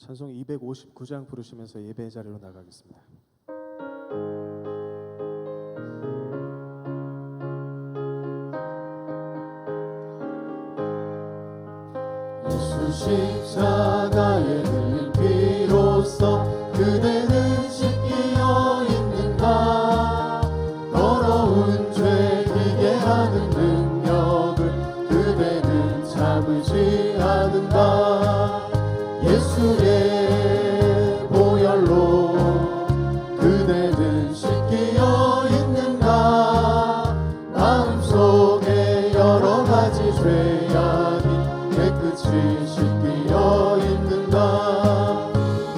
찬송 259장 부르시면서 예배 자리로 나가겠습니다. 예수 십자가에 흘린 피로써 그대는 씻기어 있는가. 더러운 죄 기게 하는 능력을 그대는 참으지 않는가. 예수의 보혈로 그대는 씻기어 있는가. 마음속에 여러 가지 죄악이 깨끗이 씻기어 있는가.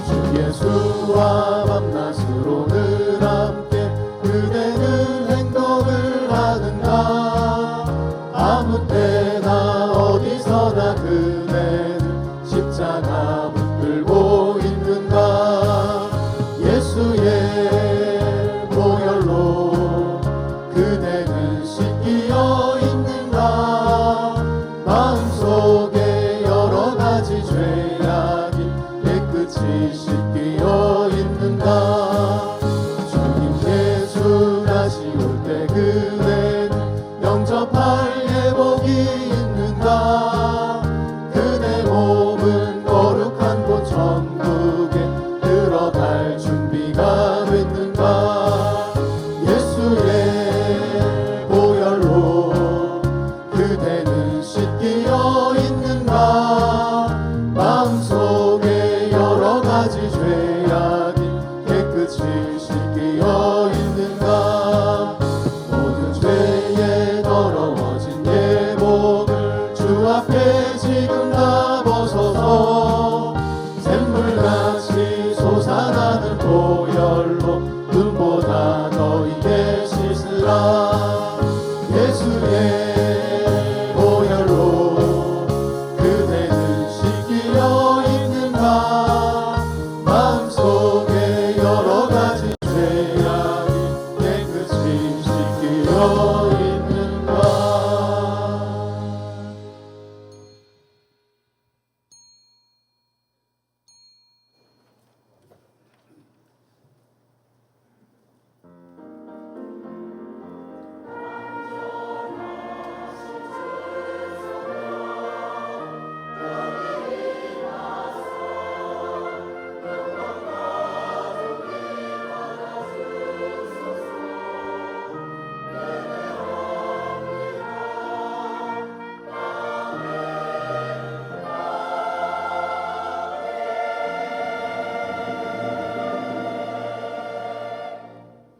주 예수와 밤낮으로 늘 함께 그대는 행동을 하는가. 아무 때나 어디서나 그대는 십자가 붙들고 있는가. 예수의 보혈로 그대는 씻기어 있는가. 마음속에 여러 가지 죄악이 깨끗이 씻기어 있는가. 주님 예수 다시 올 때 그대는 영접할 예복이 있는가. 그대 몸은 거룩한 곳 천국에 들어갈 준비가 됐는가. 예수의 보혈로 그대는 씻기어 있는가. 마음속에 여러 가지 죄악이 깨끗이 씻기어 있는가. 모든 죄에 더러워진 예복을 주 앞에 지금 다 벗어서 샘물같이 솟아나는 보혈로 눈보다 더 있게 씻으라. 예수의 보혈로 그대는 씻기어 있는가. 마음속에 여러 가지 죄악이 깨끗이 씻기어 있는가.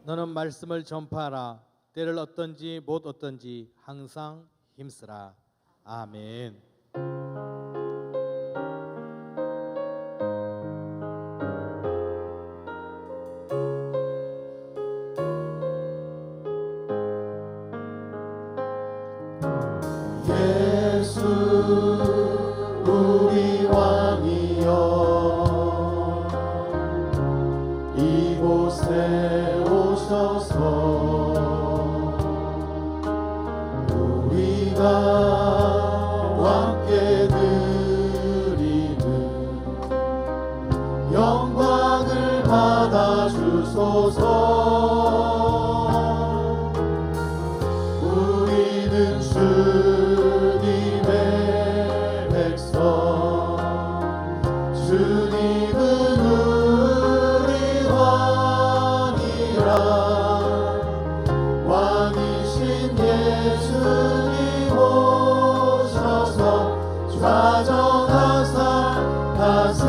너는 말씀을 전파하라. 때를 얻든지 못 얻든지 항상 힘쓰라. 아멘. 예수 우리 왕이여 이곳에 오셔서 우리가 왕께 드리는 영광을 받아주소서. 우리는 주님의 백성, 주님은 우리 왕이라. 왕이신 예수님 오셔서 좌정하사 다스리소서.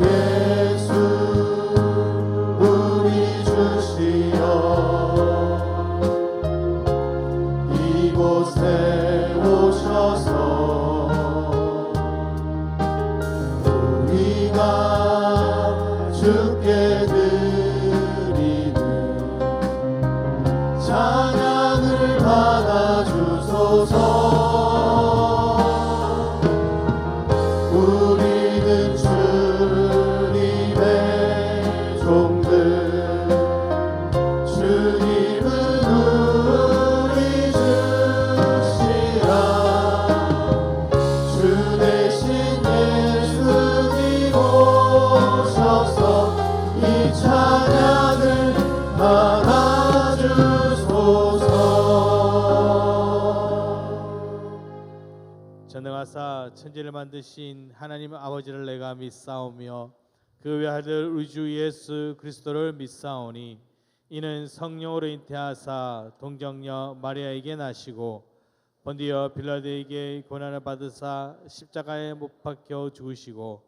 예수 우리 주시여 이곳에 오셔서 우리가 주께 드리는 찬양을 받아주소서. 전능하사 천지를 만드신 하나님 아버지를 내가 믿사오며 그 외아들 우리 주 예수 그리스도를 믿사오니 이는 성령으로 잉태하사 동정녀 마리아에게 나시고 본디어 빌라도에게 고난을 받으사 십자가에 못 박혀 죽으시고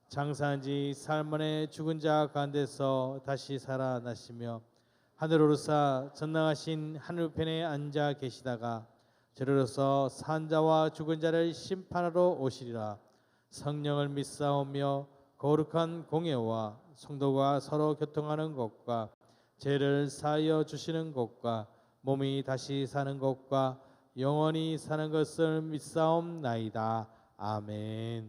장사한 지 사흘 만에 죽은 자 가운데서 다시 살아나시며 하늘로 오르사 전능하신 하늘편에 앉아 계시다가 저리로서 산 자와 죽은 자를 심판하러 오시리라. 성령을 믿사오며 거룩한 공예와 성도가 서로 교통하는 것과 죄를 사하여 주시는 것과 몸이 다시 사는 것과 영원히 사는 것을 믿사옵나이다. 아멘.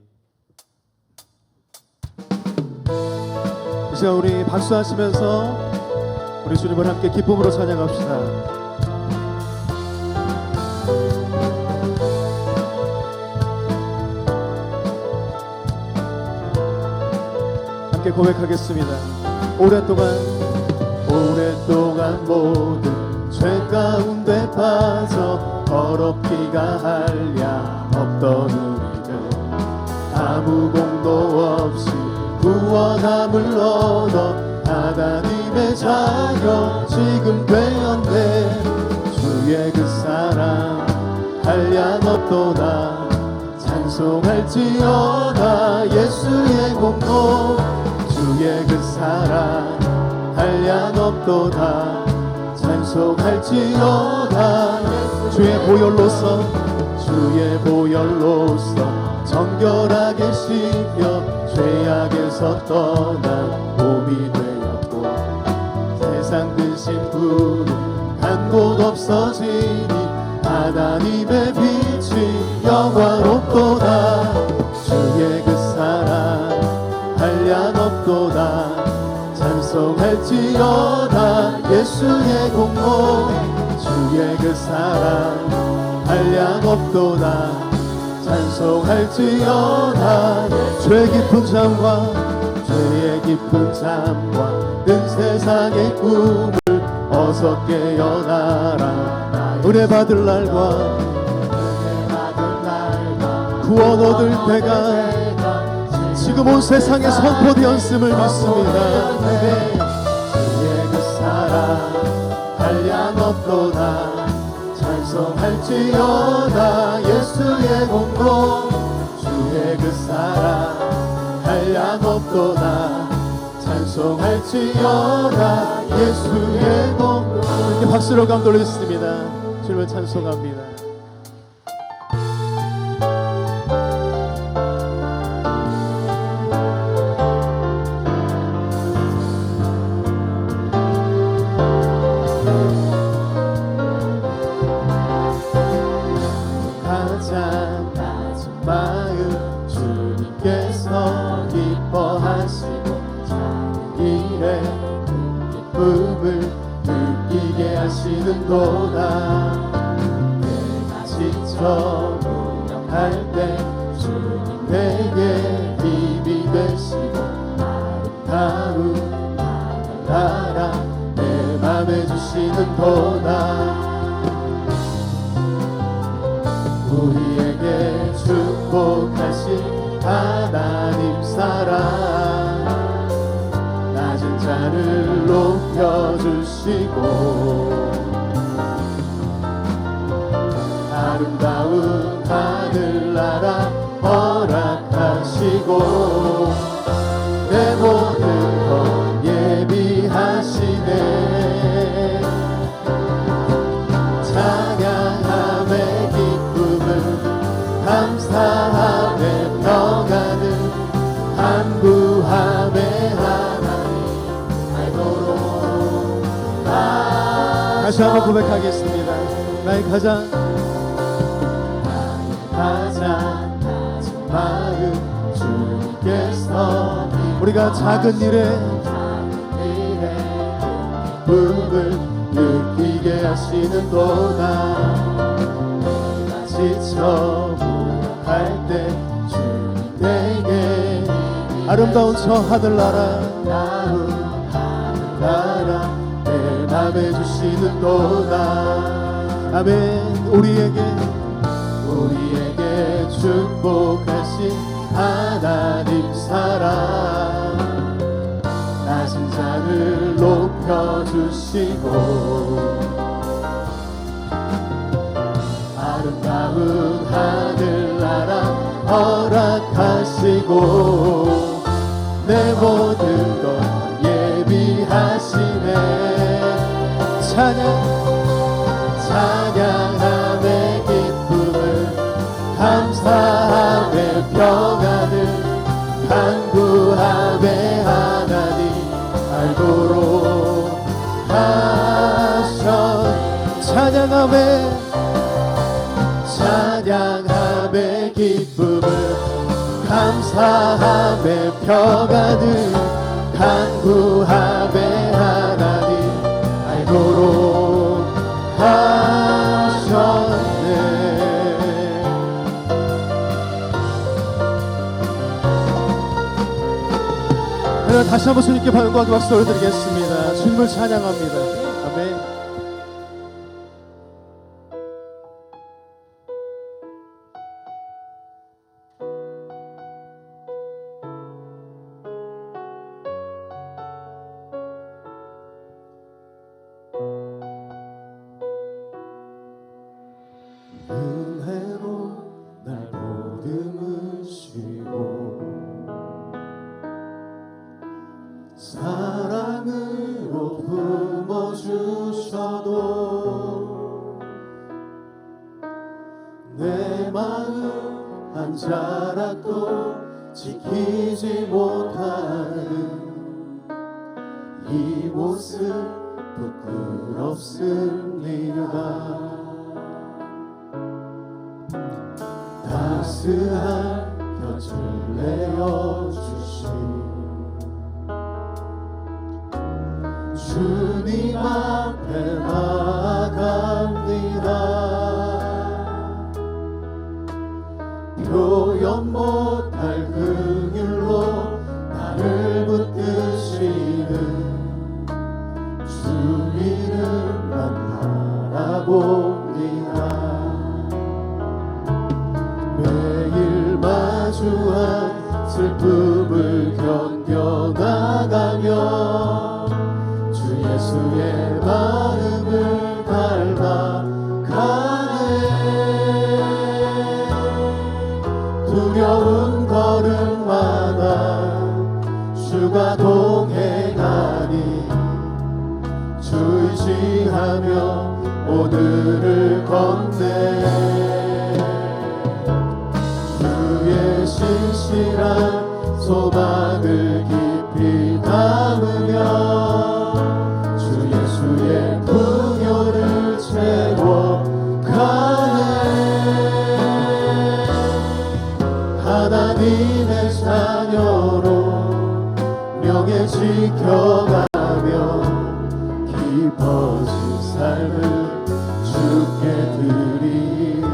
이 시간 우리 박수하시면서 우리 주님을 함께 기쁨으로 찬양합시다. 함께 고백하겠습니다. 오랫동안 모든 죄 가운데 빠져 더럽기가 한량 없던 우리들 아무 공도 없이 구원함을 얻어 하나님의 자녀 지금 되었네. 주의 그 사랑 한량 없도다 찬송할지어다. 예수의 공로 주의 그 사랑 한량 없도다 찬송할지어다. 주의 보혈로서 정결하게 씻겨 죄악에서 떠난 몸이 되었고 세상 근심 부름 한 곳 없어지니 하나님의 빛이 영화롭도다. 주의 그 사랑 한량 없도다 찬송할지어다. 예수의 공로 주의 그 사랑 한량 없도다 찬송할지어다. 죄의 깊은 잠과 는 세상의 꿈을 어서 깨어나라. 은혜 받을 날과 구원 얻을 때가 지금 온 세상에 선포되었음을 믿습니다. 주의 그 사랑 한량 없도다 찬송할지어다. 예수의 공로 주의 그 사랑 한량 없도다 찬송할지어다. 예수의 공로. 이렇게 박수로 감 돌리겠습니다. 주님을 찬송합니다. 가장 낮은 마음 주님께서 기뻐하시고 작은 일에 큰 기쁨을 느끼게 하시는도다. 내가 지쳐 무력할 때 주님 내게 힘이 되시고 아름다운 하늘나라 내 맘에 주시는도다. 우리에게 축복하신 하나님 사랑 낮은 자를 높여주시고 아름다운 하늘나라 허락하시고 내 모든 것 예비하시네. 찬양함의 기쁨을 감사함의 평안을 간구함의 하나님 알도록. 다시 한번 고백하겠습니다. 나의 가장 낮은 마음 주님께서 우리가 작은 일에 기쁨을 느끼게 하시는도다. 내가 지쳐 무력할 때 주님 내게 아름다운 저 하늘나라 내 맘에 주시는도다. 아멘. 우리에게 주시고 아름다운 하늘나라 허락하시고 내 모든 것 예비하시네. 찬양함의 기쁨을 감사함의 평안을 간구함의 하나님 알도록 하셨. 찬양함의 기쁨을 감사함의 평안을 간구함의 하나님 알도록 하셨네. 하나 다시 한번 주님께 반응과 박수 올려드리겠습니다. 주님을 찬양합니다. 아멘. 은혜로 날 보듬으시고 사랑으로 품어주셔도 내 마음 한 자락도 지키지 못하는 이 모습 부끄럽습니다. 따스한 곁을 내어주신 주님 앞에 나아갑니다. 표현 못할 긍휼로 나를 붙드시는 주 이름만 바라봅니다. 매일 마주한 슬픔을 견뎌나가며 주 예수의 마음을 닮아가네. 두려운 걸음마다 주가 동행하니 주 의지하며 오늘을 걷네. 주의 신실한 소망을 깊이 담으며 주 예수의 풍요를 채워가네. 하나님의 자녀로 명예 지켜가며 깊어진 삶을 주께 드리네.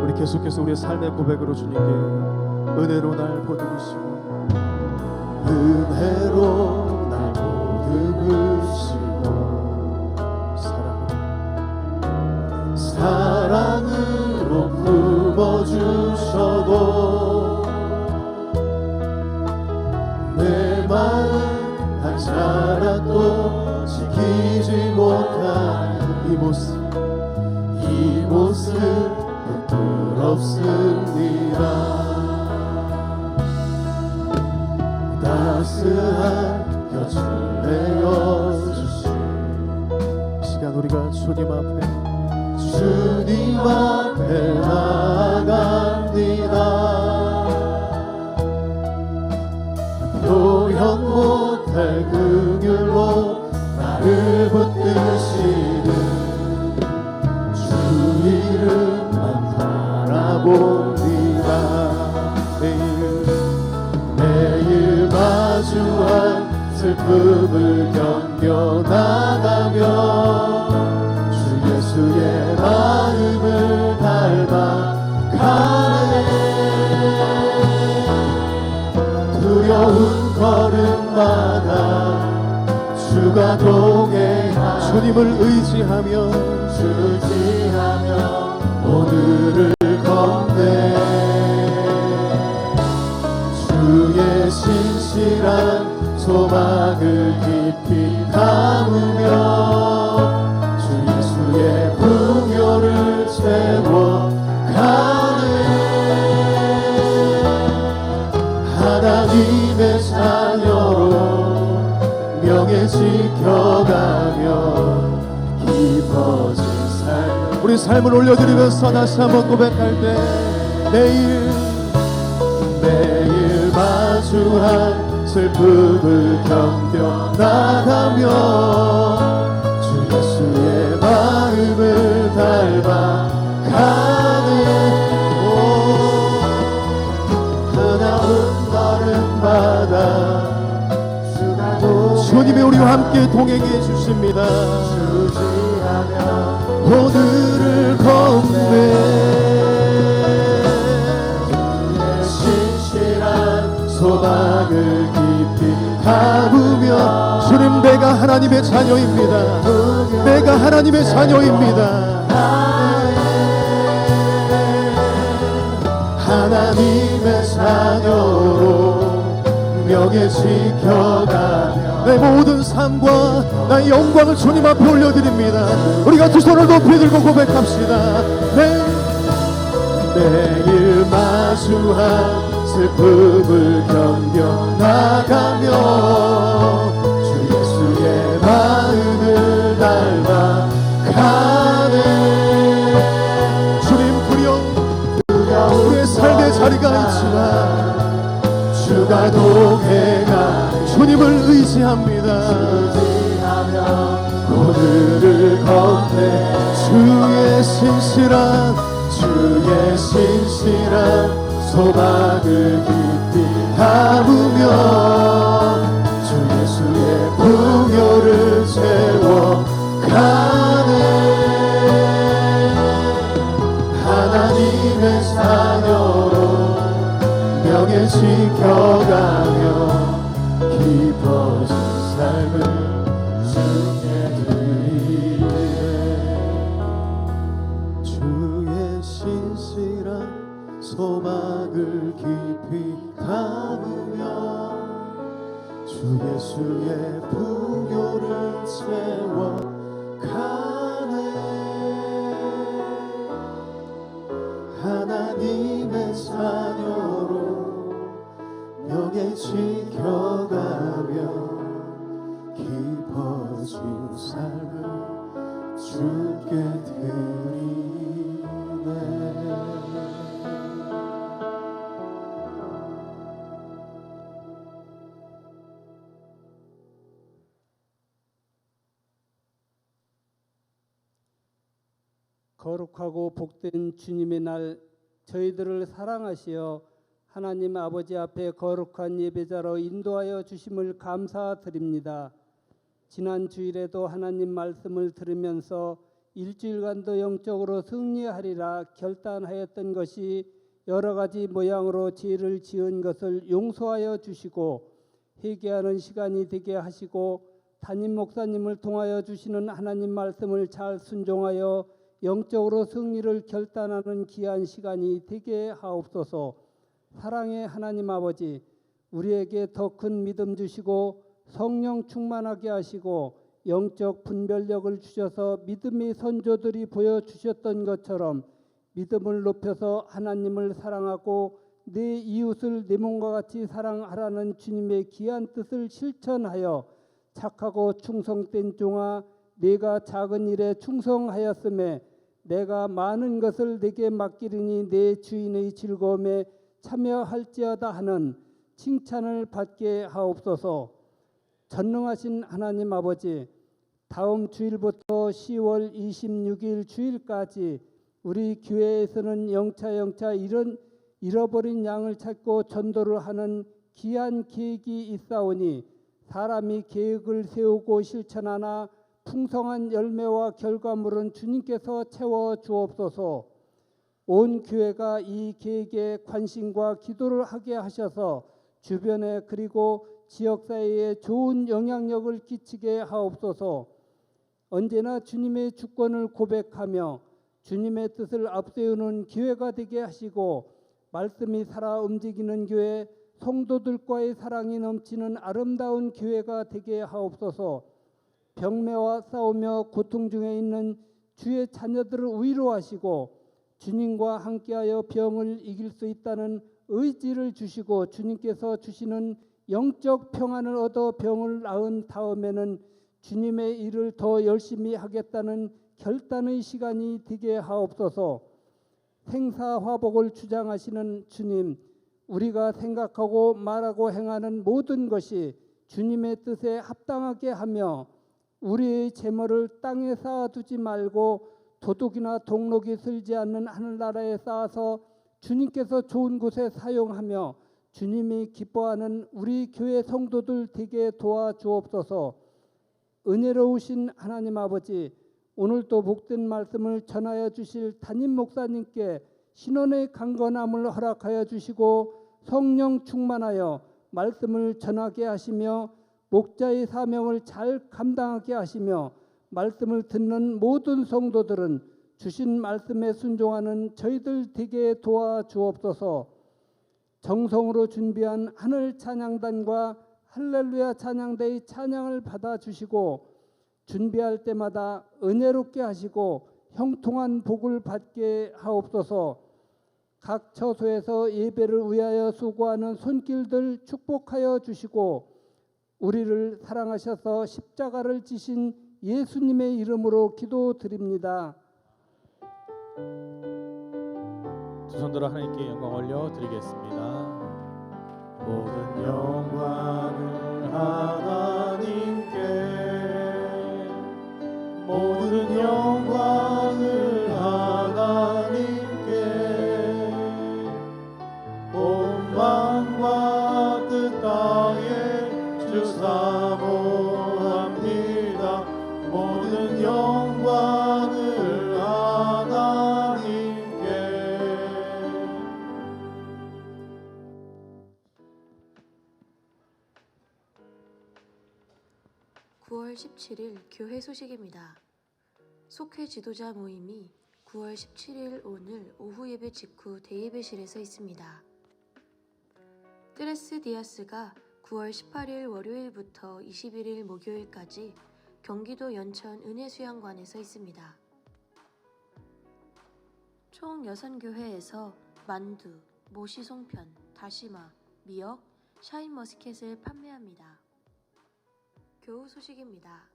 우리 계속해서 우리의 삶의 고백으로 주님께 은혜로 날 보듬으시고 은혜로 날 보듬으시고 사랑으로 품어주셔도 내 마음 한 자락도 지키지 못한 이 모습 부끄럽습니다. 따스한 곁을 내어주신 시간 우리가 주님 앞에 나아갑니다. 표현 못할 긍휼로 나를 붙드시는 주 이름만 바라봅니다. 매일 마주한 슬픔을 견뎌나가며 주 예수의 마음을 닮아가네. 두려운 걸음마다 주가 동행하네. 주님을 의지하며 오늘을 걷네. 소망을 깊이 담으며 주 예수의 풍요를 채워가네. 하나님의 자녀로 명예 지켜가며 깊어진 삶, 우리 삶을 올려드리면서 다시 한번 고백할 때 매일 마주한 슬픔을 견뎌나가며 주 예수의 마음을 닮아가네. 하나은 걸음마다 주님이 우리와 함께 동행해 주십니다. 주지하며 오늘을 걷네. 신실한 소망을 깊이 담으며 주님, 내가 하나님의 자녀입니다. 내가 하나님의 자녀입니다. 하나님의 자녀로 명예 지켜가며 내 모든 삶과 나의 영광을 주님 앞에 올려드립니다. 우리가 두 손을 높이 들고 고백합시다. 매일 마주한 슬픔을 견뎌나가며 주 예수의 마음을 닮아가네. 주님, 우리의 삶의 자리가 있지만 주가 동행하니 주님을 의지합니다. 오늘을 걷네. 주의 신실한 소망을 깊이 담으며 주 예수의 풍요를 채워가네. 하나님의 자녀로 명예 지켜가며 깊어진 삶을 주께 드리네. 주의 신실한 소망을 깊이 담으며 주 예수의 풍요를 채워가네. 하나님의 자녀로 명예 지켜가며 깊어진 삶을 주께 드리네. 거룩하고 복된 주님의 날, 저희들을 사랑하시어 하나님 아버지 앞에 거룩한 예배자로 인도하여 주심을 감사드립니다. 지난 주일에도 하나님 말씀을 들으면서 일주일간도 영적으로 승리하리라 결단하였던 것이 여러 가지 모양으로 죄를 지은 것을 용서하여 주시고 회개하는 시간이 되게 하시고 담임 목사님을 통하여 주시는 하나님 말씀을 잘 순종하여 영적으로 승리를 결단하는 귀한 시간이 되게 하옵소서. 사랑의 하나님 아버지, 우리에게 더 큰 믿음 주시고 성령 충만하게 하시고 영적 분별력을 주셔서 믿음의 선조들이 보여주셨던 것처럼 믿음을 높여서 하나님을 사랑하고 내 이웃을 내 몸과 같이 사랑하라는 주님의 귀한 뜻을 실천하여 착하고 충성된 종아, 내가 작은 일에 충성하였음에 내가 많은 것을 내게 맡기리니 내 주인의 즐거움에 참여할지어다 하는 칭찬을 받게 하옵소서. 전능하신 하나님 아버지, 다음 주일부터 10월 26일 주일까지 우리 교회에서는 영차 잃어버린 양을 찾고 전도를 하는 귀한 계획이 있사오니 사람이 계획을 세우고 실천하나 풍성한 열매와 결과물은 주님께서 채워 주옵소서. 온 교회가 이 계획에 관심과 기도를 하게 하셔서 주변에 그리고 지역사회에 좋은 영향력을 끼치게 하옵소서. 언제나 주님의 주권을 고백하며 주님의 뜻을 앞세우는 교회가 되게 하시고 말씀이 살아 움직이는 교회, 성도들과의 사랑이 넘치는 아름다운 교회가 되게 하옵소서. 병매와 싸우며 고통 중에 있는 주의 자녀들을 위로하시고 주님과 함께하여 병을 이길 수 있다는 의지를 주시고 주님께서 주시는 영적 평안을 얻어 병을 나은 다음에는 주님의 일을 더 열심히 하겠다는 결단의 시간이 되게 하옵소서. 생사화복을 주장하시는 주님, 우리가 생각하고 말하고 행하는 모든 것이 주님의 뜻에 합당하게 하며 우리의 재물을 땅에 쌓아두지 말고 도둑이나 동록이 슬지 않는 하늘나라에 쌓아서 주님께서 좋은 곳에 사용하며 주님이 기뻐하는 우리 교회 성도들 되게 도와주옵소서. 은혜로우신 하나님 아버지, 오늘도 복된 말씀을 전하여 주실 담임 목사님께 신원의 강건함을 허락하여 주시고 성령 충만하여 말씀을 전하게 하시며 목자의 사명을 잘 감당하게 하시며 말씀을 듣는 모든 성도들은 주신 말씀에 순종하는 저희들 되게 도와주옵소서. 정성으로 준비한 하늘 찬양단과 할렐루야 찬양대의 찬양을 받아주시고 준비할 때마다 은혜롭게 하시고 형통한 복을 받게 하옵소서. 각 처소에서 예배를 위하여 수고하는 손길들 축복하여 주시고 우리를 사랑하셔서 십자가를 지신 예수님의 이름으로 기도드립니다. 두 손들어 하나님께 영광 올려 드리겠습니다. 모든 영광을 하나님께, 모든 영광을 하나님께, 온 만과 뜻 땅에 주 사모합니다. 모든 영광을 하나님께. 9월 17일 교회 소식입니다. 속회 지도자 모임이 9월 17일 오늘 오후 예배 직후 대예배실에서 있습니다. 트레스 디아스가 9월 18일 월요일부터 21일 목요일까지 경기도 연천 은혜수양관에서 있습니다. 총 6교회에서 만두, 모시송편, 다시마, 미역, 샤인머스켓을 판매합니다. 교우 소식입니다.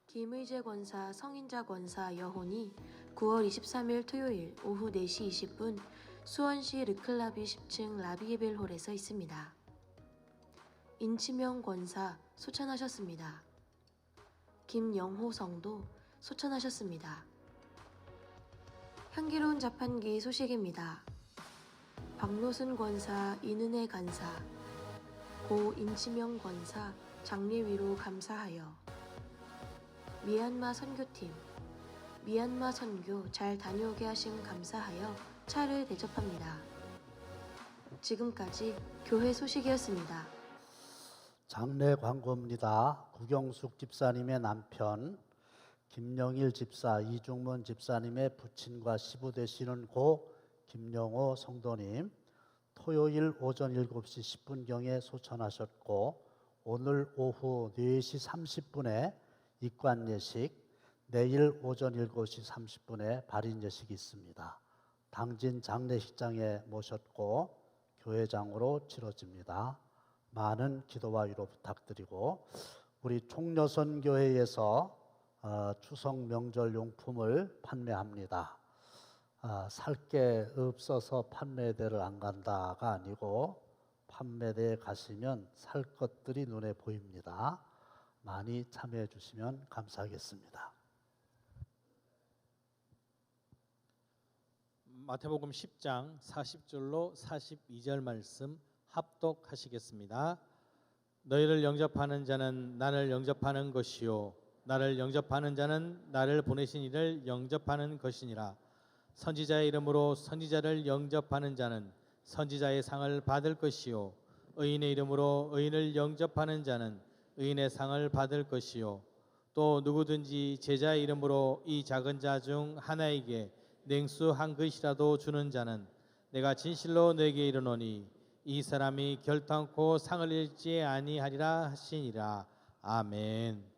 김의재 권사 성인자 권사 여혼이 9월 23일 토요일 오후 4시 20분 수원시 르클라비 10층 라비에벨홀에서 있습니다. 인치명 권사 소천하셨습니다. 김영호 성도 소천하셨습니다. 향기로운 자판기 소식입니다. 박노순 권사, 이은혜 간사, 고 인치명 권사 장례 위로 감사하여 미얀마 선교팀, 미얀마 선교 잘 다녀오게 하신 감사하여 차를 대접합니다. 지금까지 교회 소식이었습니다. 장례 광고입니다. 구경숙 집사님의 남편 김영일 집사, 이중문 집사님의 부친과 시부 되시는 고 김영호 성도님, 토요일 오전 7시 10분경에 소천하셨고 오늘 오후 4시 30분에 입관 예식, 내일 오전 7시 30분에 발인 예식이 있습니다. 당진 장례식장에 모셨고 교회장으로 치러집니다. 많은 기도와 위로 부탁드리고, 우리 총여선교회에서 추석 명절 용품을 판매합니다. 살 게 없어서 판매대를 안 간다가 아니고 판매대에 가시면 살 것들이 눈에 보입니다. 많이 참여해 주시면 감사하겠습니다. 마태복음 10장 40절로 42절 말씀 합독하시겠습니다. 너희를 영접하는 자는 나를 영접하는 것이요 나를 영접하는 자는 나를 보내신 이를 영접하는 것이니라. 선지자의 이름으로 선지자를 영접하는 자는 선지자의 상을 받을 것이요 의인의 이름으로 의인을 영접하는 자는 의인의 상을 받을 것이요 또 누구든지 제자의 이름으로 이 작은 자 중 하나에게 냉수 한 그릇이라도 주는 자는 내가 진실로 너에게 이르노니 이 사람이 결탄코 상을 잃지 아니하리라 하시니라. 아멘.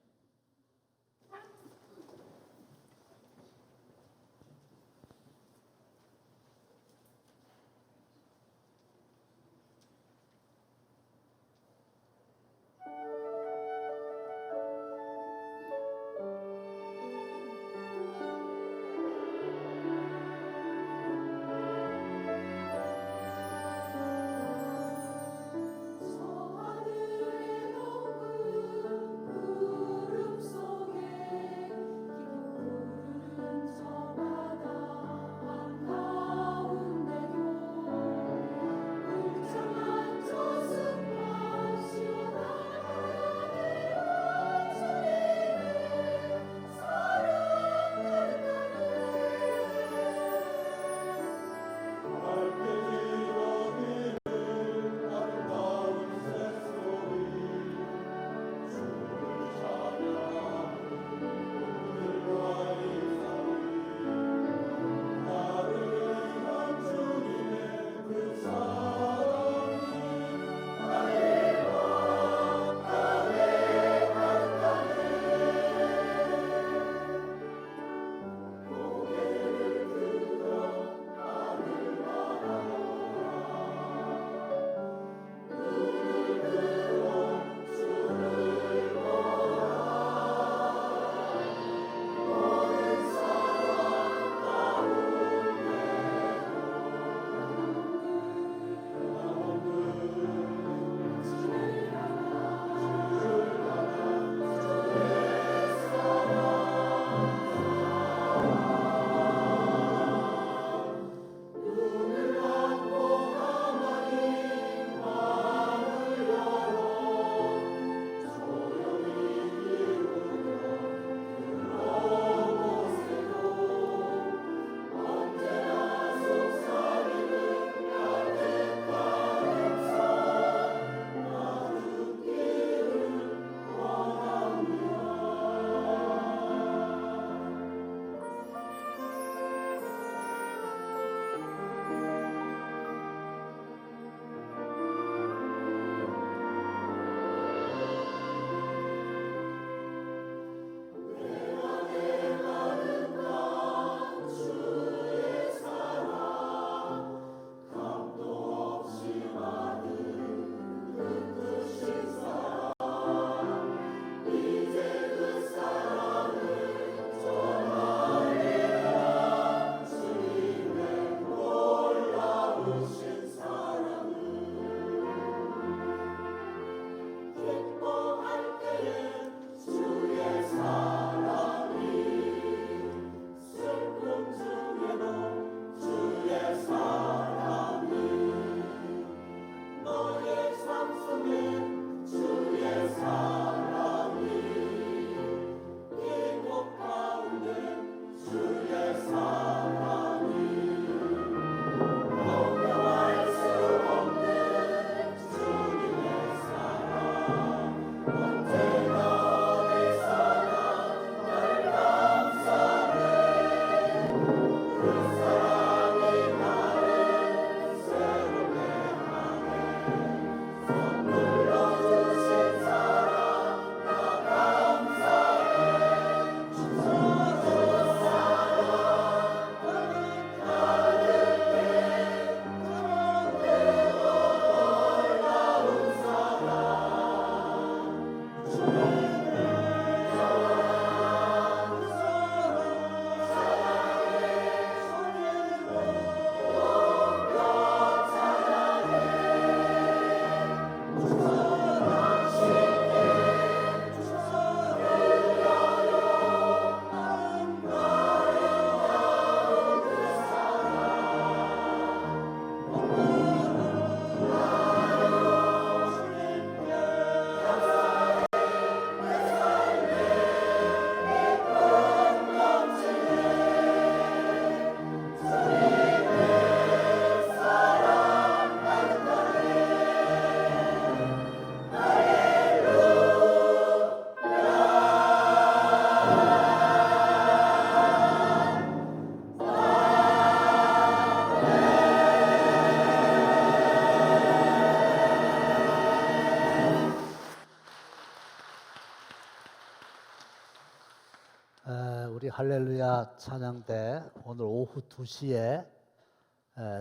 우리 할렐루야 찬양대 오늘 오후 2시에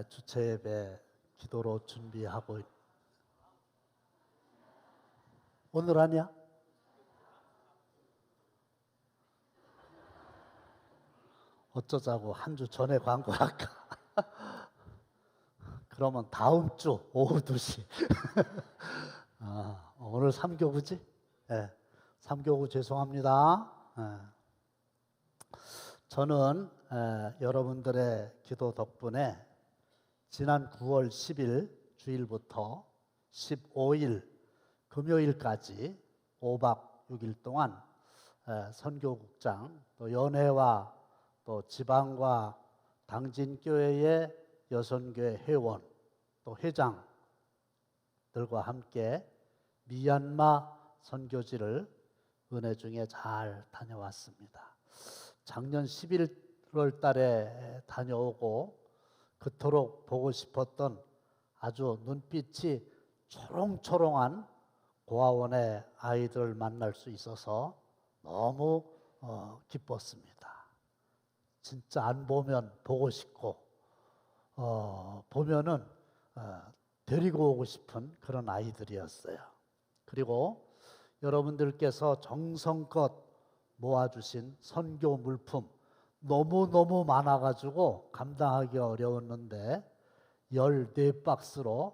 주체 예배 기도로 준비하고 오늘 아니야? 어쩌자고 한 주 전에 광고할까? 그러면 다음 주 오후 2시. 오늘 3교구지? 네, 3교구 죄송합니다. 저는 여러분들의 기도 덕분에 지난 9월 10일 주일부터 15일 금요일까지 5박 6일 동안 선교국장 또 연회와 또 지방과 당진교회의 여선교회 회원 또 회장들과 함께 미얀마 선교지를 은혜 중에 잘 다녀왔습니다. 작년 11월 달에 다녀오고 그토록 보고 싶었던 아주 눈빛이 초롱초롱한 고아원의 아이들을 만날 수 있어서 너무 기뻤습니다. 진짜 안 보면 보고 싶고 보면은 데리고 오고 싶은 그런 아이들이었어요. 그리고 여러분들께서 정성껏 모아주신 선교 물품 너무너무 많아가지고 감당하기 어려웠는데 14박스로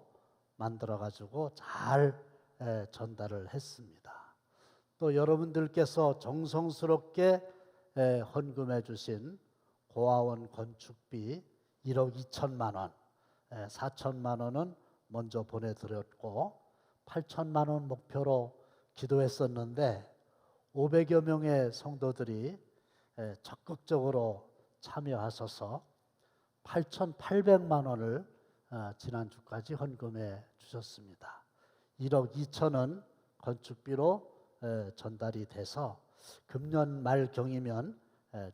만들어가지고 잘 전달을 했습니다. 또 여러분들께서 정성스럽게 헌금해 주신 고아원 건축비 1억 2천만 원, 4천만 원은 먼저 보내드렸고 8천만 원 목표로 기도했었는데 500여 명의 성도들이 적극적으로 참여하셔서 8,800만 원을 지난주까지 헌금해 주셨습니다. 1억 2천은 건축비로 전달이 돼서 금년 말경이면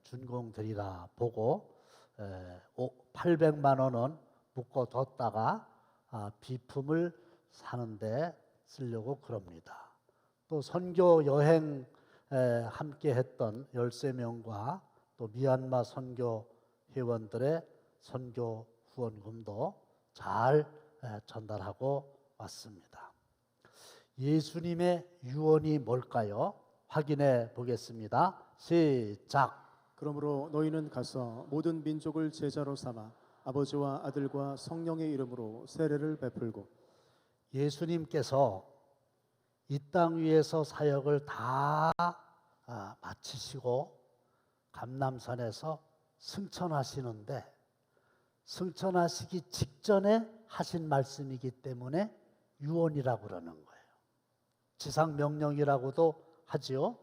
준공되리라 보고 800만 원은 묶어뒀다가 비품을 사는데 쓰려고 그럽니다. 또 선교 여행 함께 했던 13명과 또 미얀마 선교 회원들의 선교 후원금도 잘 전달하고 왔습니다. 예수님의 유언이 뭘까요? 확인해 보겠습니다. 시작. 그러므로 너희는 가서 모든 민족을 제자로 삼아 아버지와 아들과 성령의 이름으로 세례를 베풀고. 예수님께서 이 땅 위에서 사역을 다 마치시고 감람산에서 승천하시는데 승천하시기 직전에 하신 말씀이기 때문에 유언이라고 그러는 거예요. 지상 명령이라고도 하지요.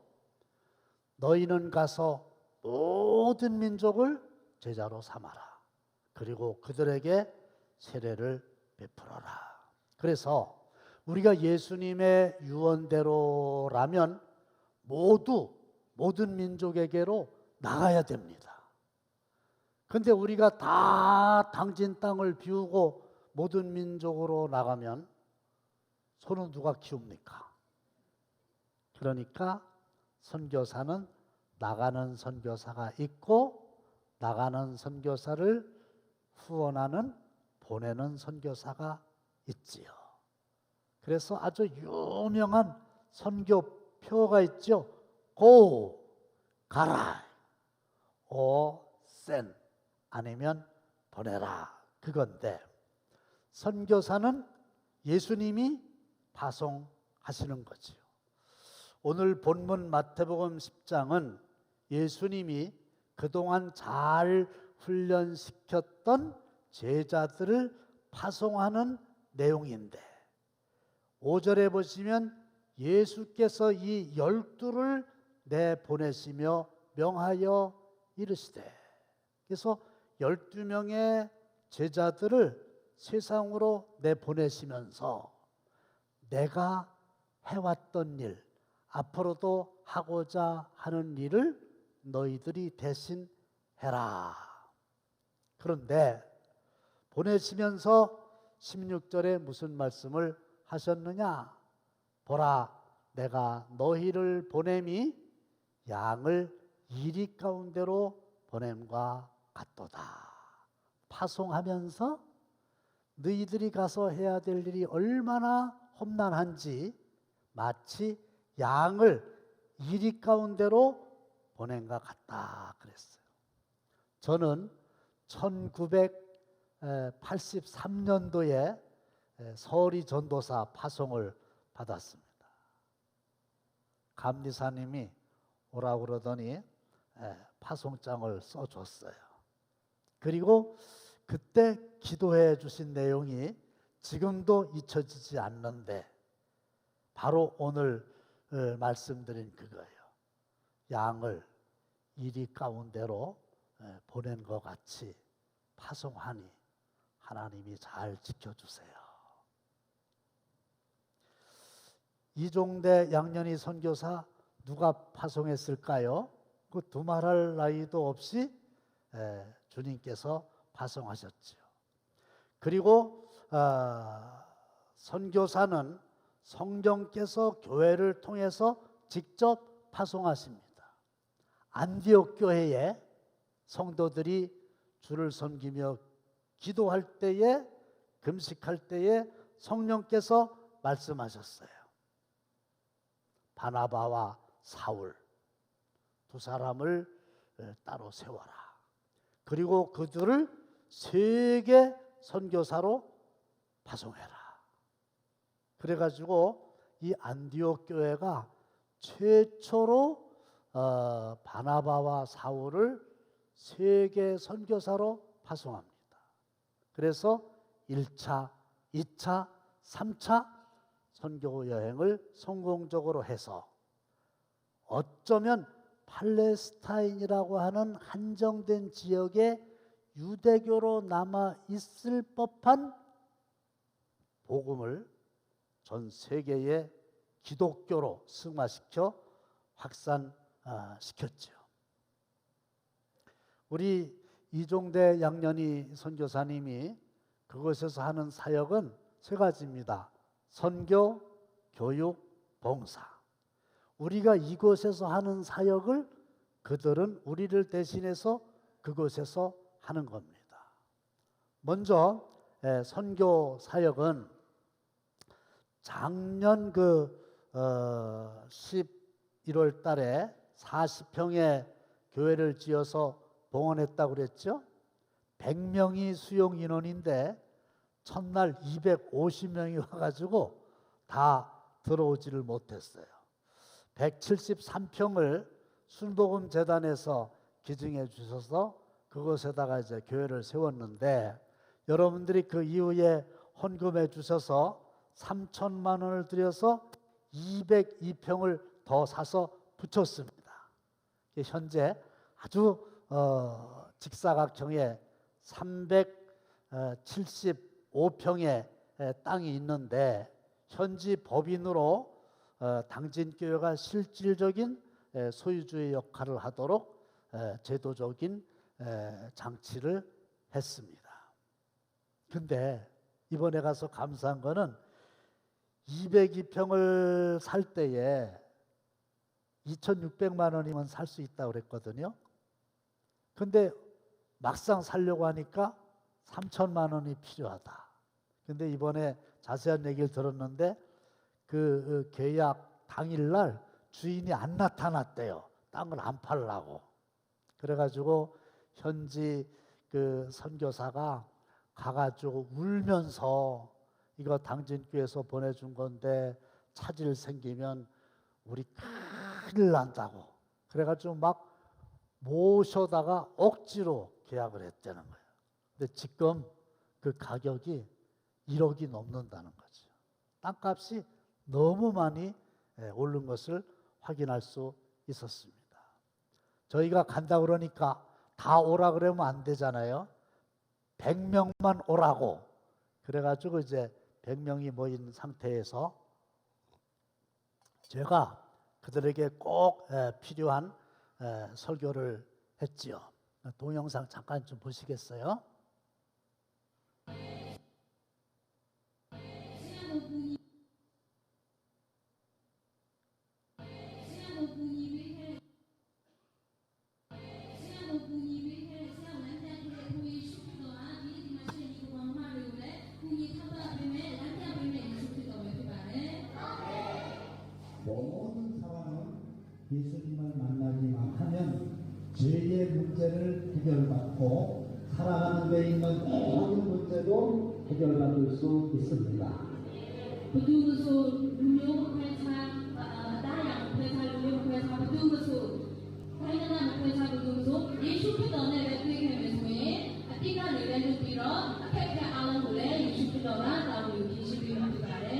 너희는 가서 모든 민족을 제자로 삼아라. 그리고 그들에게 세례를 베풀어라. 그래서 우리가 예수님의 유언대로라면 모든 민족에게로 나가야 됩니다. 근데 우리가 다 당진 땅을 비우고 모든 민족으로 나가면 소는 누가 키웁니까? 그러니까 선교사는 나가는 선교사가 있고 나가는 선교사를 후원하는 보내는 선교사가 있지요. 그래서 아주 유명한 선교표가 있죠. Go, 가라. send, 아니면 보내라. 그건데 선교사는 예수님이 파송하시는 거지요. 오늘 본문 마태복음 10장은 예수님이 그동안 잘 훈련시켰던 제자들을 파송하는 내용인데 5절에 보시면 예수께서 이 12를 내보내시며 명하여 이르시되, 그래서 12명의 제자들을 세상으로 내보내시면서 내가 해왔던 일, 앞으로도 하고자 하는 일을 너희들이 대신 해라. 그런데 보내시면서 16절에 무슨 말씀을 하셨느냐? 보라, 내가 너희를 보냄이 양을 이리 가운데로 보냄과 같도다. 파송하면서 너희들이 가서 해야 될 일이 얼마나 험난한지 마치 양을 이리 가운데로 보낸과 같다 그랬어요. 저는 1983년도에 서울이 전도사 파송을 받았습니다. 감리사님이 오라고 그러더니 파송장을 써줬어요. 그리고 그때 기도해 주신 내용이 지금도 잊혀지지 않는데 바로 오늘 말씀드린 그거예요. 양을 이리 가운데로 보낸 것 같이 파송하니 하나님이 잘 지켜주세요. 이종대 양년희 선교사 누가 파송했을까요? 그 두말할 나위도 없이 주님께서 파송하셨지요. 그리고 선교사는 성령께서 교회를 통해서 직접 파송하십니다. 안디옥 교회에 성도들이 주를 섬기며 기도할 때에, 금식할 때에 성령께서 말씀하셨어요. 바나바와 사울 두 사람을 따로 세워라. 그리고 그들을 세계 선교사로 파송해라. 그래가지고 이 안디옥 교회가 최초로 바나바와 사울을 세계 선교사로 파송합니다. 그래서 1차, 2차, 3차 선교 여행을 성공적으로 해서 어쩌면 팔레스타인이라고 하는 한정된 지역에 유대교로 남아 있을 법한 복음을 전 세계에 기독교로 승화시켜 확산시켰죠. 우리 이종대 양년희 선교사님이 그곳에서 하는 사역은 세 가지입니다. 선교, 교육, 봉사. 우리가 이곳에서 하는 사역을 그들은 우리를 대신해서 그곳에서 하는 겁니다. 먼저 선교 사역은 작년 11월 달에 40평의 교회를 지어서 봉헌했다고 그랬죠. 100명이 수용 인원인데 첫날 250명이 와가지고 다 들어오지를 못했어요. 173평을 순복음 재단에서 기증해 주셔서 그곳에다가 이제 교회를 세웠는데 여러분들이 그 이후에 헌금해 주셔서 3천만 원을 들여서 202평을 더 사서 붙였습니다. 현재 아주 직사각형의 375평의 땅이 있는데 현지 법인으로 당진교회가 실질적인 소유주의 역할을 하도록 제도적인 장치를 했습니다. 근데 이번에 가서 감사한 거는 202평을 살 때에 2,600만 원이면 살 수 있다고 그랬거든요. 근데 막상 살려고 하니까 3천만 원이 필요하다. 근데 이번에 자세한 얘기를 들었는데 그 계약 당일날 주인이 안 나타났대요. 땅을 안 팔라고. 그래가지고 현지 그 선교사가 가가지고 울면서 이거 당진교회에서 보내준 건데 차질 생기면 우리 큰일 난다고. 그래가지고 막 모셔다가 억지로 계약을 했다는 거예요. 근데 지금 그 가격이 1억이 넘는다는 거죠. 땅값이 너무 많이 오른 것을 확인할 수 있었습니다. 저희가 간다 그러니까 다 오라 그러면 안 되잖아요. 100명만 오라고. 그래가지고 이제 100명이 모인 상태에서 제가 그들에게 꼭 필요한 설교를 했지요. 동영상 잠깐 좀 보시겠어요? 예수님을 만나기만 하면 죄의 문제를 해결받고 살아가는 데 있는 모든 문제도 해결받을 수 있습니다. Betul-betul dunia berkuasa daya berkuasa dunia berkuasa betul-betul. Kerana berkuasa betul-betul, Yesus kita ni lebih kemesme, ketika ni lebih piro, ketika alam boleh Yesus kita orang tahu Yesus kita berkata.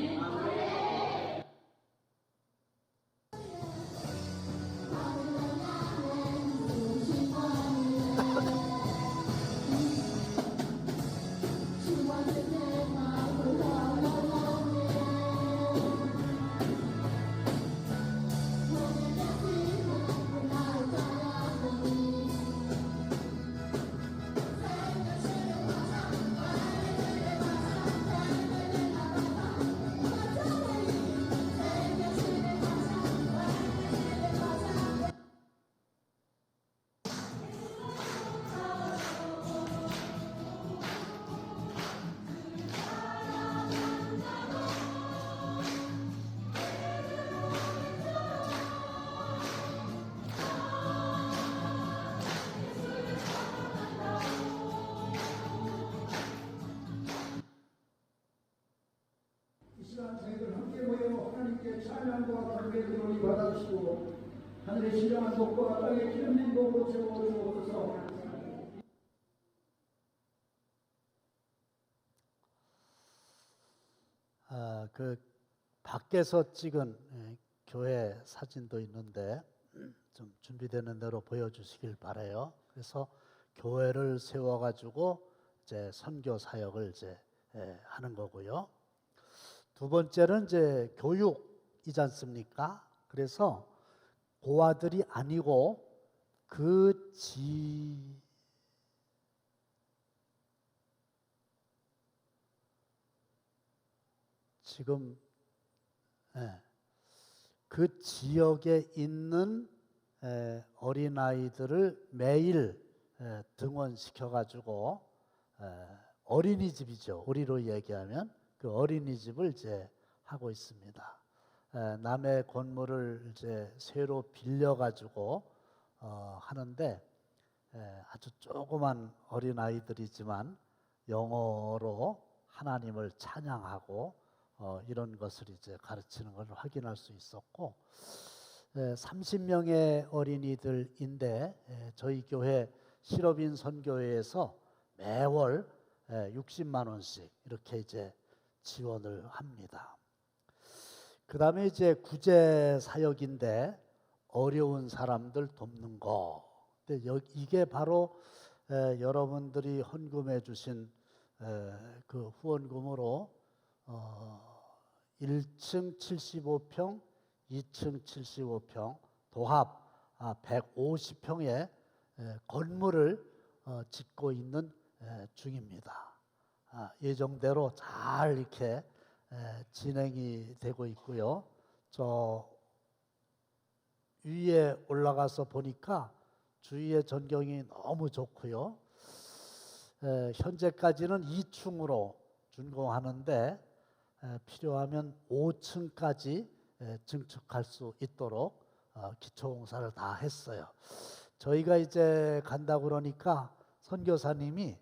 시간 저희들 함께 모여 하나님께 찬양과 감격의 기도를 받아주시고 하늘의 신령한 복과 땅의 기름진 복으로 채워주옵소서. 그 밖에서 찍은 교회 사진도 있는데 좀 준비되는 대로 보여주시길 바래요. 그래서 교회를 세워가지고 이제 선교 사역을 이제 하는 거고요. 두 번째는 이제 교육이지 않습니까? 그래서 고아들이 아니고 지금 그 지역에 있는 어린아이들을 매일 등원시켜가지고 어린이집이죠. 우리로 얘기하면 그 어린이집을 이제 하고 있습니다. 남의 건물을 이제 새로 빌려가지고 하는데 아주 조그만 어린아이들이지만 영어로 하나님을 찬양하고 이런 것을 이제 가르치는 걸 확인할 수 있었고 30명의 어린이들인데 저희 교회 실업인 선교회에서 매월 60만 원씩 이렇게 이제 지원을 합니다. 그 다음에 이제 구제 사역인데 어려운 사람들 돕는 거. 근데 이게 바로 여러분들이 헌금해 주신 그 후원금으로 1층 75평, 2층 75평, 도합 150평의 건물을 짓고 있는 중입니다. 예정대로 잘 이렇게 진행이 되고 있고요. 저 위에 올라가서 보니까 주위의 전경이 너무 좋고요. 현재까지는 2층으로 준공하는데 필요하면 5층까지 증축할 수 있도록 기초공사를 다 했어요. 저희가 이제 간다고 그러니까 선교사님이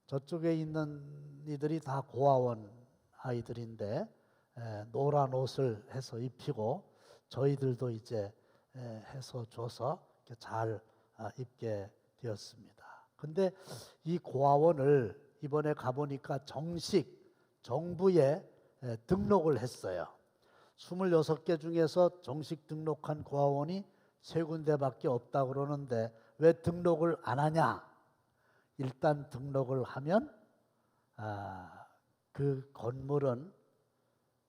저쪽에 있는 이들이 다 고아원 아이들인데 노란 옷을 해서 입히고 저희들도 이제 해서 줘서 잘 입게 되었습니다. 근데 이 고아원을 이번에 가보니까 정식 정부에 등록을 했어요. 26개 중에서 정식 등록한 고아원이 3군데밖에 없다고 그러는데 왜 등록을 안 하냐? 일단 등록을 하면 그 건물은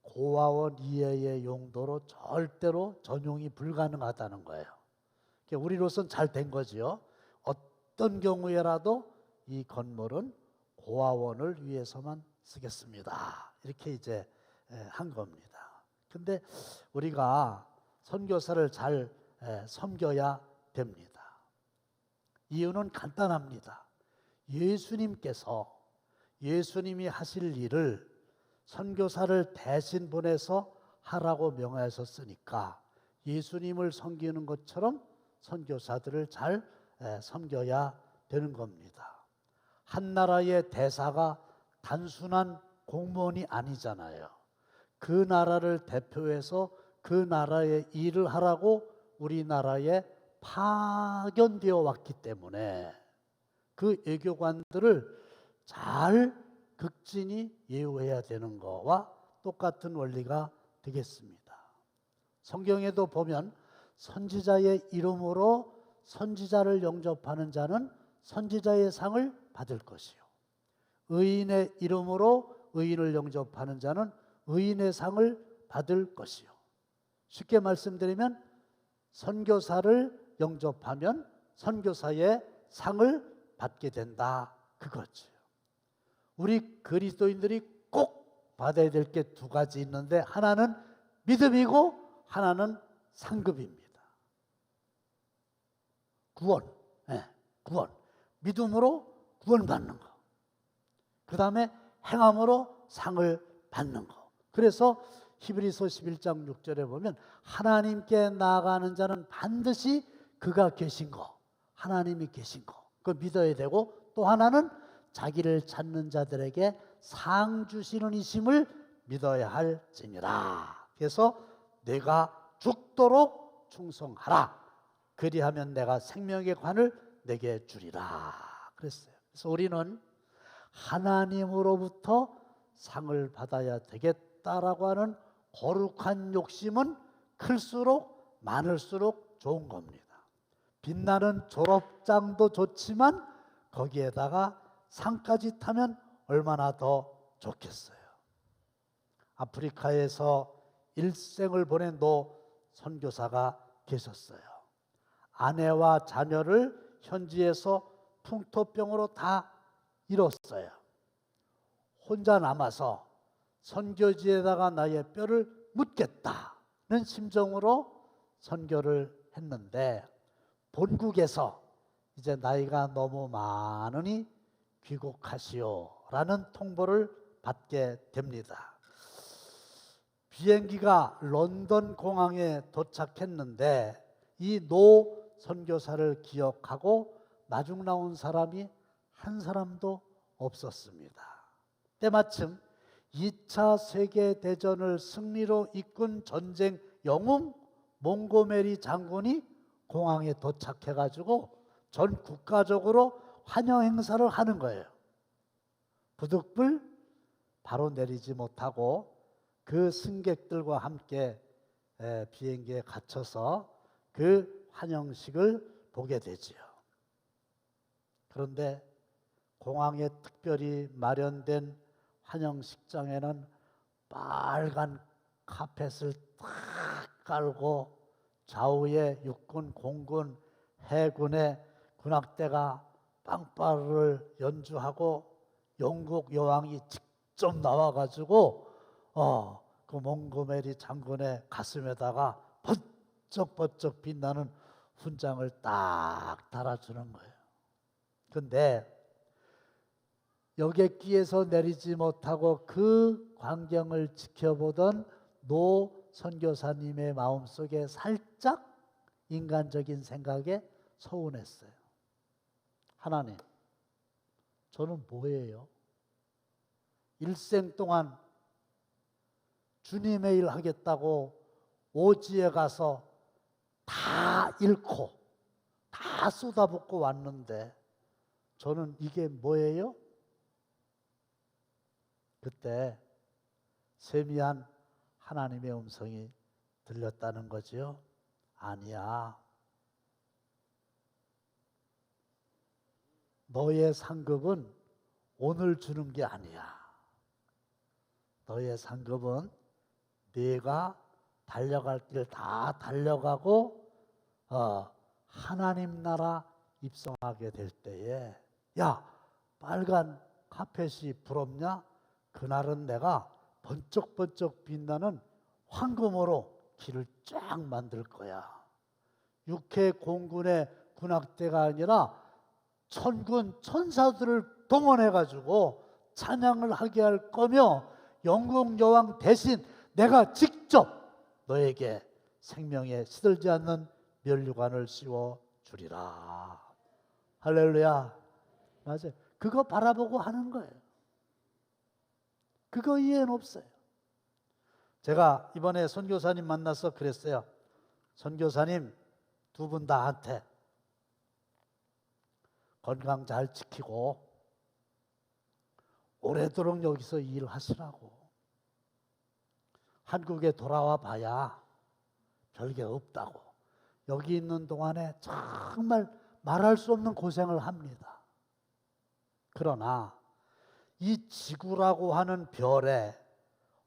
고아원 이외의 용도로 절대로 전용이 불가능하다는 거예요. 우리로서는 잘 된 거지요. 어떤 경우에라도 이 건물은 고아원을 위해서만 쓰겠습니다. 이렇게 이제 한 겁니다. 근데 우리가 선교사를 잘 섬겨야 됩니다. 이유는 간단합니다. 예수님이 하실 일을 선교사를 대신 보내서 하라고 명하셨으니까 예수님을 섬기는 것처럼 선교사들을 잘 섬겨야 되는 겁니다. 한 나라의 대사가 단순한 공무원이 아니잖아요. 그 나라를 대표해서 그 나라의 일을 하라고 우리나라에 파견되어 왔기 때문에 그 외교관들을 잘 극진히 예우해야 되는 거와 똑같은 원리가 되겠습니다. 성경에도 보면 선지자의 이름으로 선지자를 영접하는 자는 선지자의 상을 받을 것이요, 의인의 이름으로 의인을 영접하는 자는 의인의 상을 받을 것이요. 쉽게 말씀드리면 선교사를 영접하면 선교사의 상을 받게 된다, 그거죠. 우리 그리스도인들이 꼭 받아야 될 게 두 가지 있는데, 하나는 믿음이고 하나는 상급입니다. 구원, 구원. 믿음으로 구원받는 거. 그 다음에 행함으로 상을 받는 거. 그래서 히브리서 11장 6절에 보면 하나님께 나아가는 자는 반드시 그가 계신 거, 하나님이 계신 거, 그걸 믿어야 되고, 또 하나는 자기를 찾는 자들에게 상 주시는 이심을 믿어야 할지니라. 그래서 내가 죽도록 충성하라. 그리하면 내가 생명의 관을 내게 주리라 그랬어요. 그래서 우리는 하나님으로부터 상을 받아야 되겠다라고 하는 거룩한 욕심은 클수록 많을수록 좋은 겁니다. 빛나는 졸업장도 좋지만 거기에다가 상까지 타면 얼마나 더 좋겠어요. 아프리카에서 일생을 보낸 노 선교사가 계셨어요. 아내와 자녀를 현지에서 풍토병으로 다 잃었어요. 혼자 남아서 선교지에다가 나의 뼈를 묻겠다는 심정으로 선교를 했는데, 본국에서 이제 나이가 너무 많으니 귀국하시오라는 통보를 받게 됩니다. 비행기가 런던 공항에 도착했는데 이 노 선교사를 기억하고 마중 나온 사람이 한 사람도 없었습니다. 때마침 2차 세계대전을 승리로 이끈 전쟁 영웅 몽고메리 장군이 공항에 도착해가지고 전 국가적으로 환영 행사를 하는 거예요. 부득불 바로 내리지 못하고 그 승객들과 함께 비행기에 갇혀서 그 환영식을 보게 되지요. 그런데 공항에 특별히 마련된 환영식장에는 빨간 카펫을 탁 깔고 좌우에 육군, 공군, 해군의 군악대가 빵빠를 연주하고 영국 여왕이 직접 나와가지고 그 몽고메리 장군의 가슴에다가 번쩍번쩍 빛나는 훈장을 딱 달아주는 거예요. 근데 여객기에서 내리지 못하고 그 광경을 지켜보던 노 선교사님의 마음속에 살짝 인간적인 생각에 서운했어요. 하나님, 저는 뭐예요? 일생 동안 주님의 일 하겠다고 오지에 가서 다 잃고 다 쏟아붓고 왔는데 저는 이게 뭐예요? 그때 세미한 하나님의 음성이 들렸다는 거지요. 아니야. 너의 상급은 오늘 주는 게 아니야. 너의 상급은 네가 달려갈 길 다 달려가고 하나님 나라 입성하게 될 때에, 야, 빨간 카펫이 부럽냐? 그날은 내가 번쩍번쩍 빛나는 황금으로 길을 쫙 만들 거야. 육해 공군의 군악대가 아니라 천군 천사들을 동원해가지고 찬양을 하게 할 거며, 영국 여왕 대신 내가 직접 너에게 생명에 시들지 않는 면류관을 씌워 주리라. 할렐루야. 맞아요. 그거 바라보고 하는 거예요. 그거 이해는 없어요. 제가 이번에 선교사님 만나서 그랬어요. 선교사님 두 분 다한테 건강 잘 지키고 오래도록 여기서 일하시라고. 한국에 돌아와 봐야 별게 없다고. 여기 있는 동안에 정말 말할 수 없는 고생을 합니다. 그러나 이 지구라고 하는 별에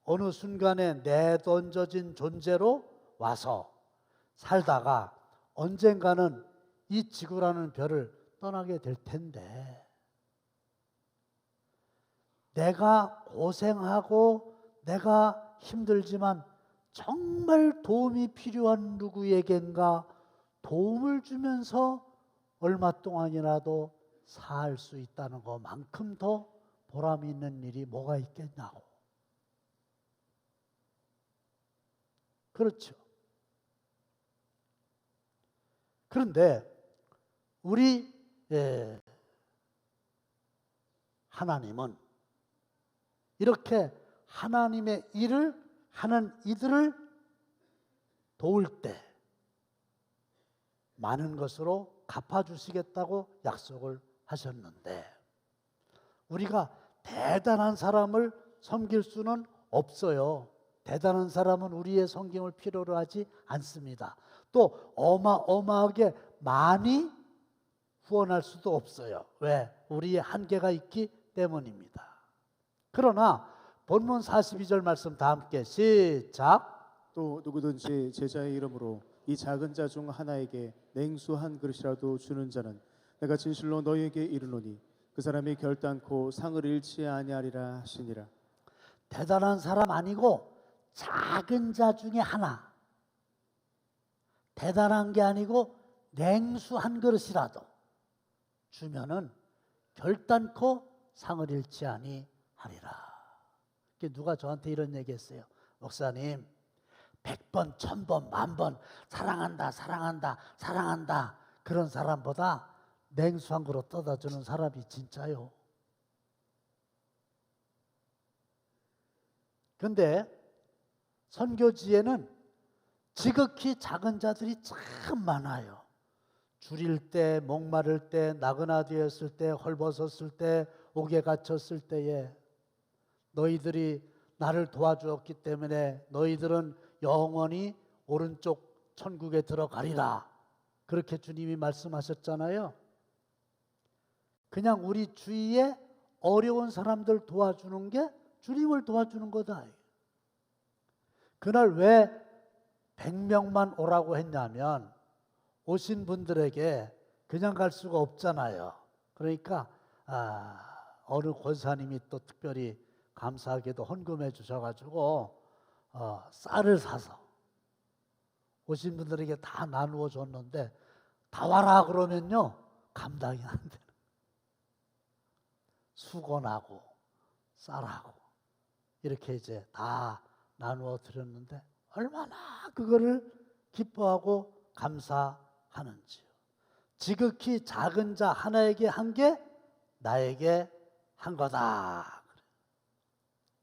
어느 순간에 내던져진 존재로 와서 살다가 언젠가는 이 지구라는 별을 떠나게 될 텐데, 내가 고생하고 내가 힘들지만 정말 도움이 필요한 누구에겐가 도움을 주면서 얼마 동안이라도 살 수 있다는 것만큼 더 보람 있는 일이 뭐가 있겠냐고. 그렇죠. 그런데 우리 하나님은 이렇게 하나님의 일을 하는 이들을 도울 때 많은 것으로 갚아주시겠다고 약속을 하셨는데, 우리가 대단한 사람을 섬길 수는 없어요. 대단한 사람은 우리의 섬김을 필요로 하지 않습니다. 또 어마어마하게 많이 후원할 수도 없어요. 왜? 우리의 한계가 있기 때문입니다. 그러나 본문 42절 말씀 다 함께 시작. 또 누구든지 제자의 이름으로 이 작은 자 중 하나에게 냉수 한 그릇이라도 주는 자는 내가 진실로 너희에게 이르노니 그 사람이 결단코 상을 잃지 아니하리라 하시니라. 대단한 사람 아니고 작은 자 중에 하나, 대단한 게 아니고 냉수 한 그릇이라도 주면은 결단코 상을 잃지 아니하리라. 누가 저한테 이런 얘기했어요. 목사님, 100번, 1000번, 10,000번 사랑한다, 사랑한다, 사랑한다, 그런 사람보다 냉수 한 그릇 떠다 주는 사람이 진짜요. 근데 선교지에는 지극히 작은 자들이 참 많아요. 줄일 때, 목마를 때, 나그나 되었을 때, 헐벗었을 때, 옥에 갇혔을 때에 너희들이 나를 도와주었기 때문에 너희들은 영원히 오른쪽 천국에 들어가리라. 그렇게 주님이 말씀하셨잖아요. 그냥 우리 주위에 어려운 사람들 도와주는 게 주님을 도와주는 거다. 그날 왜 100명만 오라고 했냐면 오신 분들에게 그냥 갈 수가 없잖아요. 그러니까 어느 권사님이 또 특별히 감사하게도 헌금해 주셔가지고 쌀을 사서 오신 분들에게 다 나누어 줬는데, 다 와라 그러면요 감당이 안 되는, 수건하고 쌀하고 이렇게 이제 다 나누어 드렸는데 얼마나 그거를 기뻐하고 감사하는지요. 지극히 작은 자 하나에게 한 게 나에게 한 거다.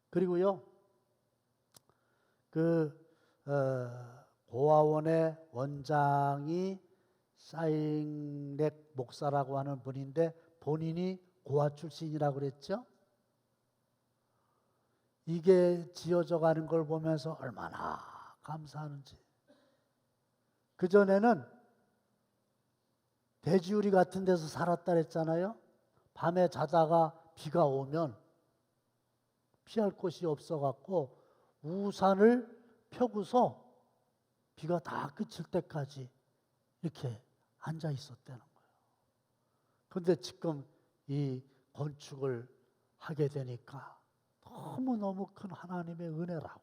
그리고요, 고아원의 원장이 사잉렉 목사라고 하는 분인데 본인이 고아 출신이라고 그랬죠. 이게 지어져 가는 걸 보면서 얼마나 감사하는지. 그전에는 돼지우리 같은 데서 살았다 그랬잖아요. 밤에 자다가 비가 오면 피할 곳이 없어갖고 우산을 펴고서 비가 다 그칠 때까지 이렇게 앉아 있었다는 거예요. 그런데 지금 이 건축을 하게 되니까 너무너무 큰 하나님의 은혜라고.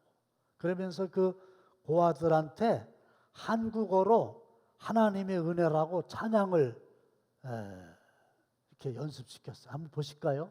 그러면서 그 고아들한테 한국어로 하나님의 은혜라고 찬양을 이렇게 연습시켰어요. 한번 보실까요?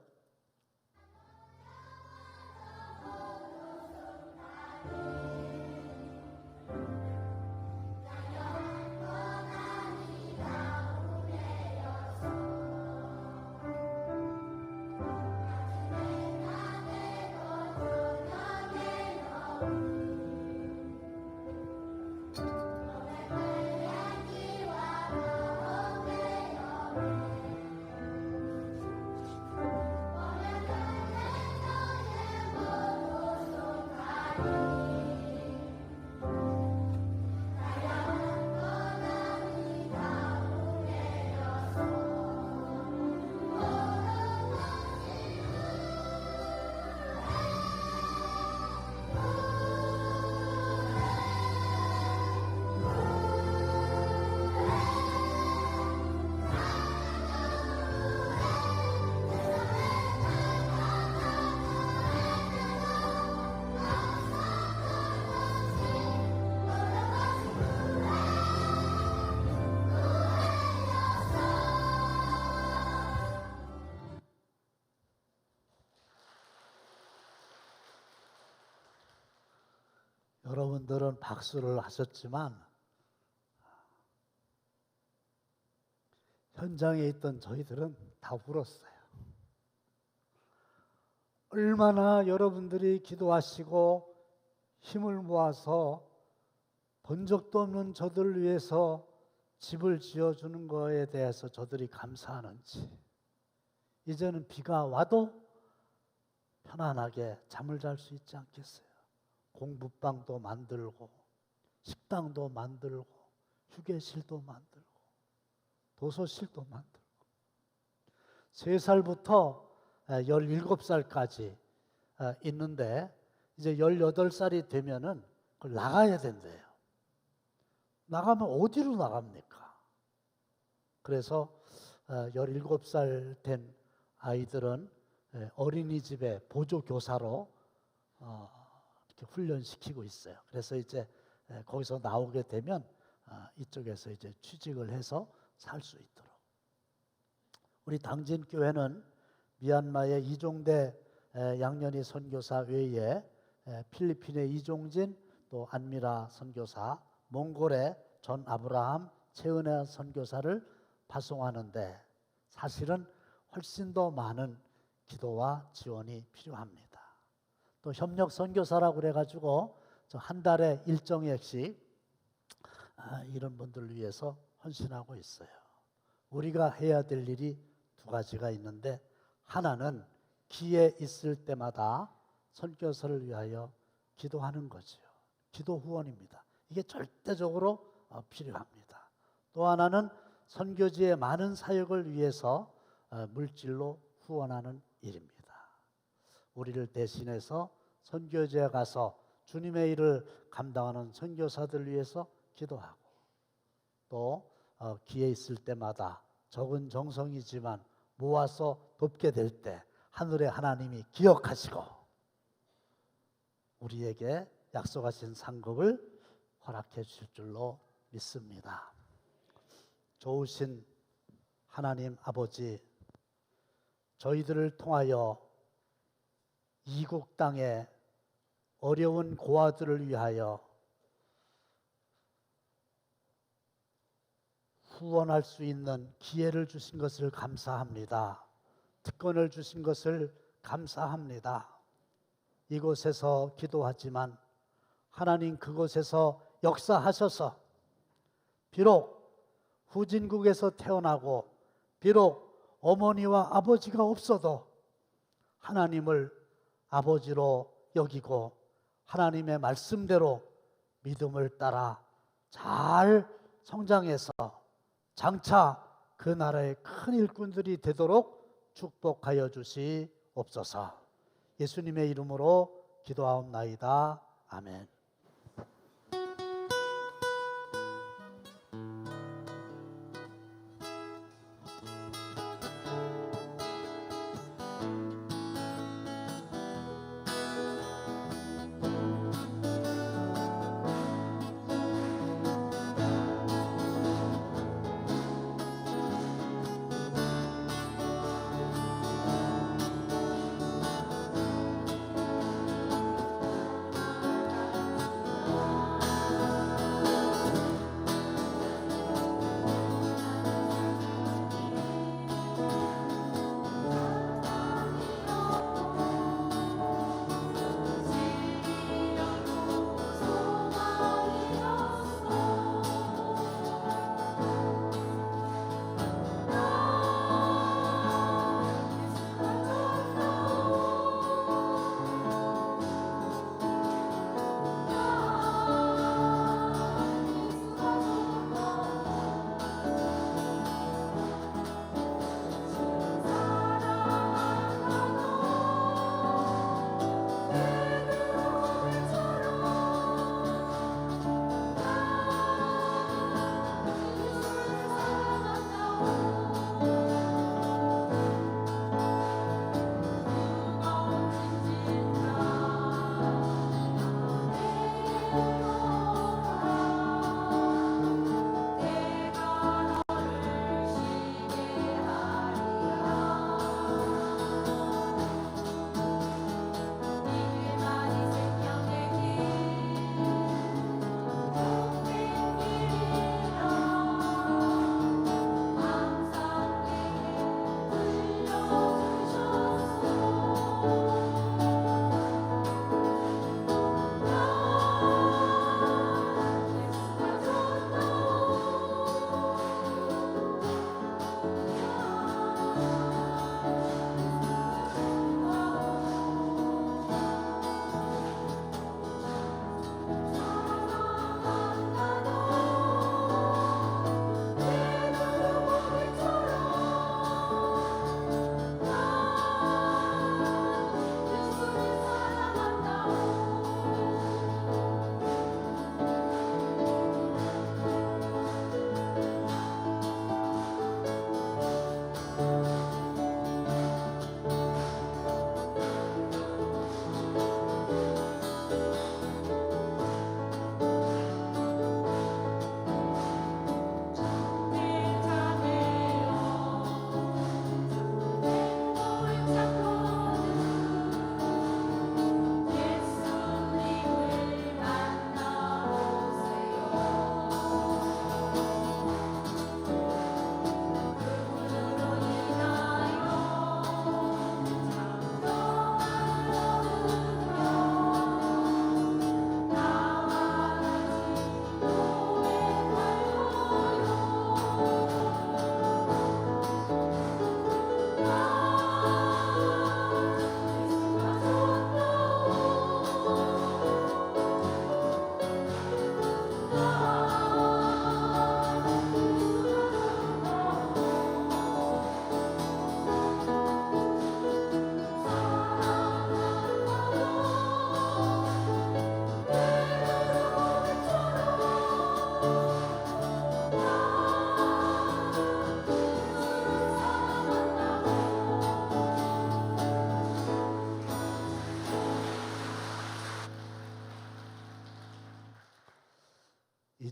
여러분들은 박수를 하셨지만 현장에 있던 저희들은 다 울었어요. 얼마나 여러분들이 기도하시고 힘을 모아서 본 적도 없는 저들을 위해서 집을 지어주는 거에 대해서 저들이 감사하는지, 이제는 비가 와도 편안하게 잠을 잘 수 있지 않겠어요? 공부방도 만들고 식당도 만들고 휴게실도 만들고 도서실도 만들고 3살부터 17살까지 있는데 이제 18살이 되면은 그걸 나가야 된대요. 나가면 어디로 나갑니까? 그래서 17살 된 아이들은 어린이집에 보조교사로 이렇게 훈련시키고 있어요. 그래서 이제 거기서 나오게 되면 이쪽에서 이제 취직을 해서 살 수 있도록. 우리 당진교회는 미얀마의 이종대 양년희 선교사 외에 필리핀의 이종진, 또 안미라 선교사, 몽골의 전 아브라함, 최은혜 선교사를 파송하는데 사실은 훨씬 더 많은 기도와 지원이 필요합니다. 또 협력 선교사라고 그래가지고 한 달에 일정액씩 이런 분들을 위해서 헌신하고 있어요. 우리가 해야 될 일이 2가지가 있는데, 하나는 기회 있을 때마다 선교사를 위하여 기도하는 거지요. 기도 후원입니다. 이게 절대적으로 필요합니다. 또 하나는 선교지의 많은 사역을 위해서 물질로 후원하는 일입니다. 우리를 대신해서 선교지에 가서 주님의 일을 감당하는 선교사들을 위해서 기도하고, 또 기회 있을 때마다 적은 정성이지만 모아서 돕게 될 때 하늘의 하나님이 기억하시고 우리에게 약속하신 상급을 허락해 주실 줄로 믿습니다. 좋으신 하나님 아버지, 저희들을 통하여 이국 땅의 어려운 고아들을 위하여 후원할 수 있는 기회를 주신 것을 감사합니다. 특권을 주신 것을 감사합니다. 이곳에서 기도하지만 하나님 그곳에서 역사하셔서 비록 후진국에서 태어나고 비록 어머니와 아버지가 없어도 하나님을 아버지로 여기고 하나님의 말씀대로 믿음을 따라 잘 성장해서 장차 그 나라의 큰 일꾼들이 되도록 축복하여 주시옵소서. 예수님의 이름으로 기도하옵나이다. 아멘.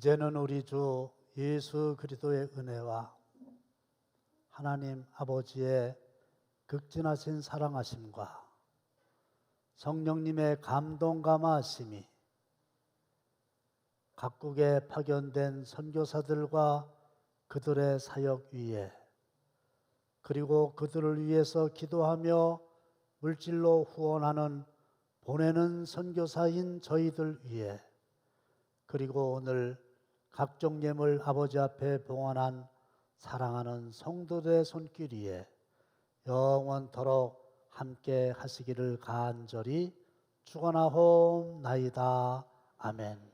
이제는 우리 주 예수 그리스도의 은혜와 하나님 아버지의 극진하신 사랑하심과 성령님의 감동 감화하심이 각국에 파견된 선교사들과 그들의 사역 위에, 그리고 그들을 위해서 기도하며 물질로 후원하는 보내는 선교사인 저희들 위에, 그리고 오늘 각종 예물 아버지 앞에 봉헌한 사랑하는 성도들의 손길 위에 영원토록 함께 하시기를 간절히 축원하옵나이다. 아멘.